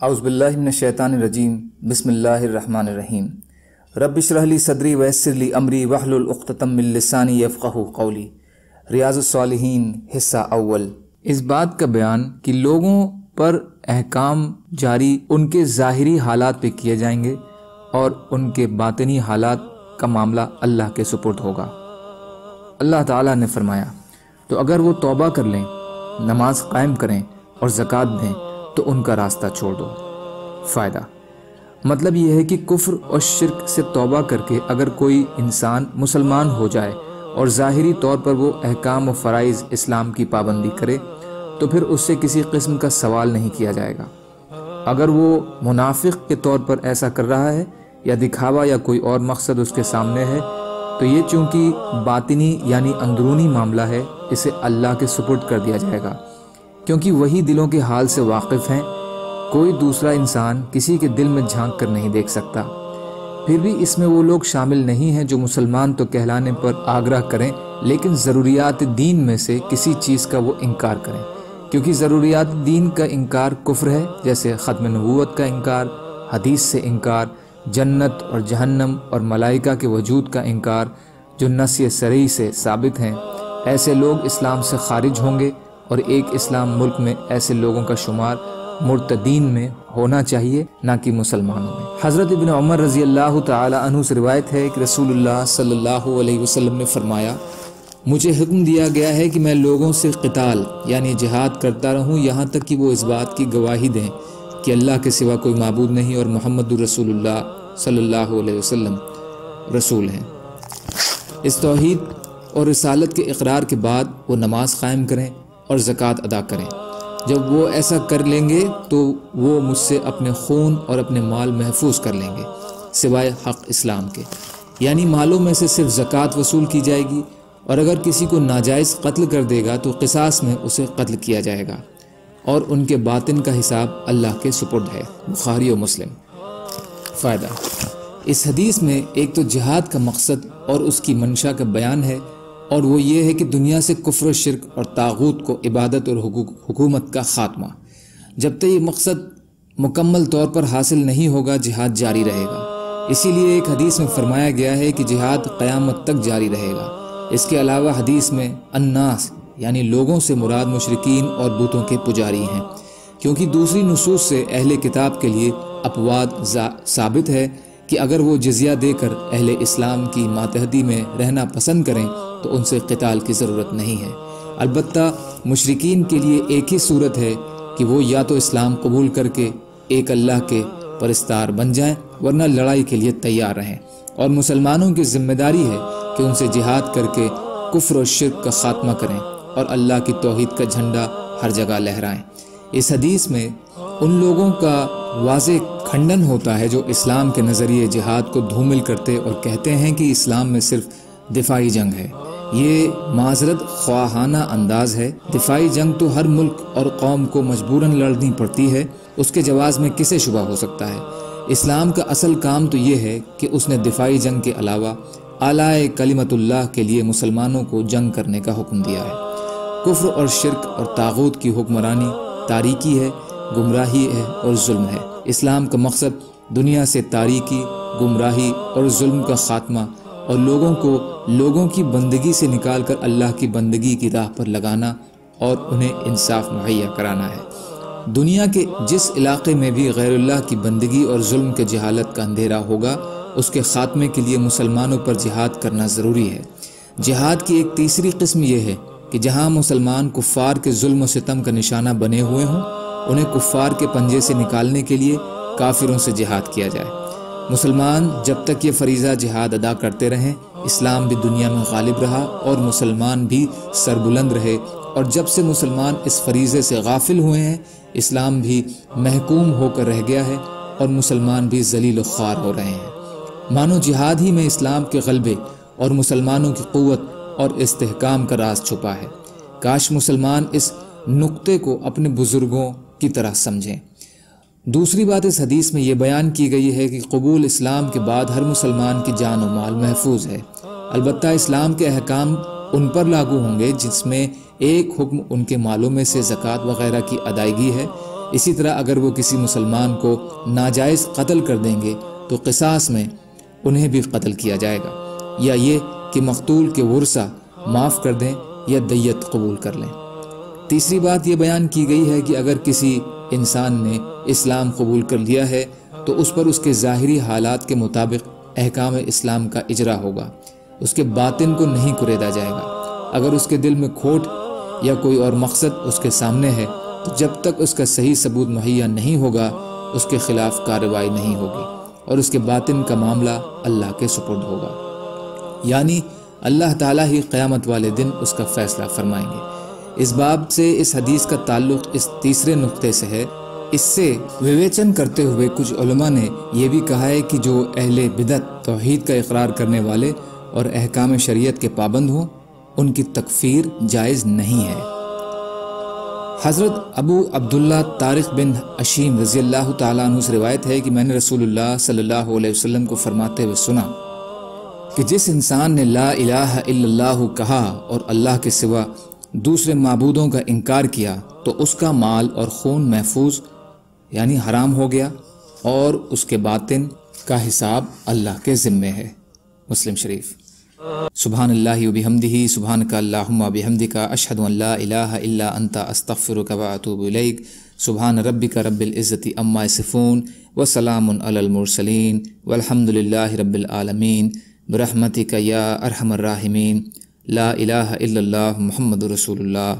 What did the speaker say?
اعوذ باللہ من الشیطان الرجیم بسم اللہ الرحمن الرحیم رب اشرح لی صدری ویسر لی امری واحلل عقدۃ من لسانی یفقہوا قولی۔ ریاض الصالحین حصہ اول۔ اس بات کا بیان کہ لوگوں پر احکام جاری ان کے ظاہری حالات پہ کیے جائیں گے اور ان کے باطنی حالات کا معاملہ اللہ کے سپرد ہوگا۔ اللہ تعالیٰ نے فرمایا تو اگر وہ توبہ کر لیں، نماز قائم کریں اور زکوٰۃ دیں تو ان کا راستہ چھوڑ دو۔ فائدہ مطلب یہ ہے کہ کفر اور شرک سے توبہ کر کے اگر کوئی انسان مسلمان ہو جائے اور ظاہری طور پر وہ احکام و فرائض اسلام کی پابندی کرے تو پھر اس سے کسی قسم کا سوال نہیں کیا جائے گا۔ اگر وہ منافق کے طور پر ایسا کر رہا ہے یا دکھاوا یا کوئی اور مقصد اس کے سامنے ہے تو یہ چونکہ باطنی یعنی اندرونی معاملہ ہے، اسے اللہ کے سپرد کر دیا جائے گا، کیونکہ وہی دلوں کے حال سے واقف ہیں۔ کوئی دوسرا انسان کسی کے دل میں جھانک کر نہیں دیکھ سکتا۔ پھر بھی اس میں وہ لوگ شامل نہیں ہیں جو مسلمان تو کہلانے پر آگرہ کریں لیکن ضروریات دین میں سے کسی چیز کا وہ انکار کریں، کیونکہ ضروریات دین کا انکار کفر ہے، جیسے ختم نبوت کا انکار، حدیث سے انکار، جنت اور جہنم اور ملائکہ کے وجود کا انکار جو نص صریح سے ثابت ہیں۔ ایسے لوگ اسلام سے خارج ہوں گے اور ایک اسلام ملک میں ایسے لوگوں کا شمار مرتدین میں ہونا چاہیے، نہ کہ مسلمانوں میں۔ حضرت ابن عمر رضی اللہ تعالی عنہ سے روایت ہے کہ رسول اللہ صلی اللہ علیہ وسلم نے فرمایا، مجھے حکم دیا گیا ہے کہ میں لوگوں سے قتال یعنی جہاد کرتا رہوں یہاں تک کہ وہ اس بات کی گواہی دیں کہ اللہ کے سوا کوئی معبود نہیں اور محمد رسول اللہ صلی اللہ علیہ وسلم رسول ہیں۔ اس توحید اور رسالت کے اقرار کے بعد وہ نماز قائم کریں اور زکوٰۃ ادا کریں۔ جب وہ ایسا کر لیں گے تو وہ مجھ سے اپنے خون اور اپنے مال محفوظ کر لیں گے سوائے حق اسلام کے، یعنی مالوں میں سے صرف زکوٰۃ وصول کی جائے گی، اور اگر کسی کو ناجائز قتل کر دے گا تو قصاص میں اسے قتل کیا جائے گا، اور ان کے باطن کا حساب اللہ کے سپرد ہے۔ بخاری و مسلم۔ فائدہ اس حدیث میں ایک تو جہاد کا مقصد اور اس کی منشا کا بیان ہے، اور وہ یہ ہے کہ دنیا سے کفر و شرک اور طاغوت کو عبادت اور حکومت کا خاتمہ۔ جب تک یہ مقصد مکمل طور پر حاصل نہیں ہوگا جہاد جاری رہے گا۔ اسی لیے ایک حدیث میں فرمایا گیا ہے کہ جہاد قیامت تک جاری رہے گا۔ اس کے علاوہ حدیث میں الناس یعنی لوگوں سے مراد مشرکین اور بتوں کے پجاری ہیں، کیونکہ دوسری نصوص سے اہل کتاب کے لیے اپواد ثابت ہے کہ اگر وہ جزیہ دے کر اہل اسلام کی ماتحتی میں رہنا پسند کریں تو ان سے قتال کی ضرورت نہیں ہے۔ البتہ مشرکین کے لیے ایک ہی صورت ہے کہ وہ یا تو اسلام قبول کر کے ایک اللہ کے پرستار بن جائیں ورنہ لڑائی کے لیے تیار رہیں، اور مسلمانوں کی ذمہ داری ہے کہ ان سے جہاد کر کے کفر و شرک کا خاتمہ کریں اور اللہ کی توحید کا جھنڈا ہر جگہ لہرائیں۔ اس حدیث میں ان لوگوں کا واضح کھنڈن ہوتا ہے جو اسلام کے نظریے جہاد کو دھومل کرتے اور کہتے ہیں کہ اسلام میں صرف دفاعی جنگ ہے۔ یہ معذرت خواہانہ انداز ہے۔ دفاعی جنگ تو ہر ملک اور قوم کو مجبوراً لڑنی پڑتی ہے، اس کے جواز میں کسے شبہ ہو سکتا ہے؟ اسلام کا اصل کام تو یہ ہے کہ اس نے دفاعی جنگ کے علاوہ اعلیٰ کلمت اللہ کے لیے مسلمانوں کو جنگ کرنے کا حکم دیا ہے۔ کفر اور شرک اور طاغوت کی حکمرانی تاریکی ہے، گمراہی ہے اور ظلم ہے۔ اسلام کا مقصد دنیا سے تاریکی، گمراہی اور ظلم کا خاتمہ اور لوگوں کو لوگوں کی بندگی سے نکال کر اللہ کی بندگی کی راہ پر لگانا اور انہیں انصاف مہیا کرانا ہے۔ دنیا کے جس علاقے میں بھی غیر اللہ کی بندگی اور ظلم کے جہالت کا اندھیرا ہوگا اس کے خاتمے کے لیے مسلمانوں پر جہاد کرنا ضروری ہے۔ جہاد کی ایک تیسری قسم یہ ہے کہ جہاں مسلمان کفار کے ظلم و ستم کا نشانہ بنے ہوئے ہوں انہیں کفار کے پنجے سے نکالنے کے لیے کافروں سے جہاد کیا جائے۔ مسلمان جب تک یہ فریضہ جہاد ادا کرتے رہیں اسلام بھی دنیا میں غالب رہا اور مسلمان بھی سربلند رہے، اور جب سے مسلمان اس فریضے سے غافل ہوئے ہیں اسلام بھی محکوم ہو کر رہ گیا ہے اور مسلمان بھی ذلیل و خوار ہو رہے ہیں۔ مانو جہاد ہی میں اسلام کے غلبے اور مسلمانوں کی قوت اور استحکام کا راز چھپا ہے۔ کاش مسلمان اس نقطے کو اپنے بزرگوں کی طرح سمجھیں۔ دوسری بات اس حدیث میں یہ بیان کی گئی ہے کہ قبول اسلام کے بعد ہر مسلمان کی جان و مال محفوظ ہے۔ البتہ اسلام کے احکام ان پر لاگو ہوں گے جس میں ایک حکم ان کے مالوں میں سے زکوٰۃ وغیرہ کی ادائیگی ہے، اسی طرح اگر وہ کسی مسلمان کو ناجائز قتل کر دیں گے تو قصاص میں انہیں بھی قتل کیا جائے گا، یا یہ کہ مقتول کے ورثہ معاف کر دیں یا دیت قبول کر لیں۔ تیسری بات یہ بیان کی گئی ہے کہ اگر کسی انسان نے اسلام قبول کر لیا ہے تو اس پر اس کے ظاہری حالات کے مطابق احکام اسلام کا اجرا ہوگا، اس کے باطن کو نہیں کریدا جائے گا۔ اگر اس کے دل میں کھوٹ یا کوئی اور مقصد اس کے سامنے ہے تو جب تک اس کا صحیح ثبوت مہیا نہیں ہوگا اس کے خلاف کارروائی نہیں ہوگی اور اس کے باطن کا معاملہ اللہ کے سپرد ہوگا، یعنی اللہ تعالیٰ ہی قیامت والے دن اس کا فیصلہ فرمائیں گے۔ اس باب سے اس حدیث کا تعلق اس تیسرے نقطے سے ہے۔ اس سے ویویچن کرتے ہوئے کچھ علماء نے یہ بھی کہا ہے کہ جو اہل بدعت توحید کا اقرار کرنے والے اور احکام شریعت کے پابند ہوں ان کی تکفیر جائز نہیں ہے۔ حضرت ابو عبداللہ طارق بن اشیم رضی اللہ تعالیٰ عنہ سے روایت ہے کہ میں نے رسول اللہ صلی اللہ علیہ وسلم کو فرماتے ہوئے سنا کہ جس انسان نے لا الہ الا اللہ کہا اور اللہ کے سوا دوسرے معبودوں کا انکار کیا تو اس کا مال اور خون محفوظ یعنی حرام ہو گیا اور اس کے باطن کا حساب اللہ کے ذمے ہے۔ مسلم شریف۔ سبحان اللہ و بحمدہ، سبحانک اللہم و بحمدک، اشہد ان لا الہ الا انت، استغفرک و اتوب الیک۔ سبحان ربک رب العزت عما یصفون وسلام علی المرسلین والحمد للہ رب العالمین برحمتک یا ارحم الراحمین۔ لا الہ الا اللہ محمد رسول اللہ۔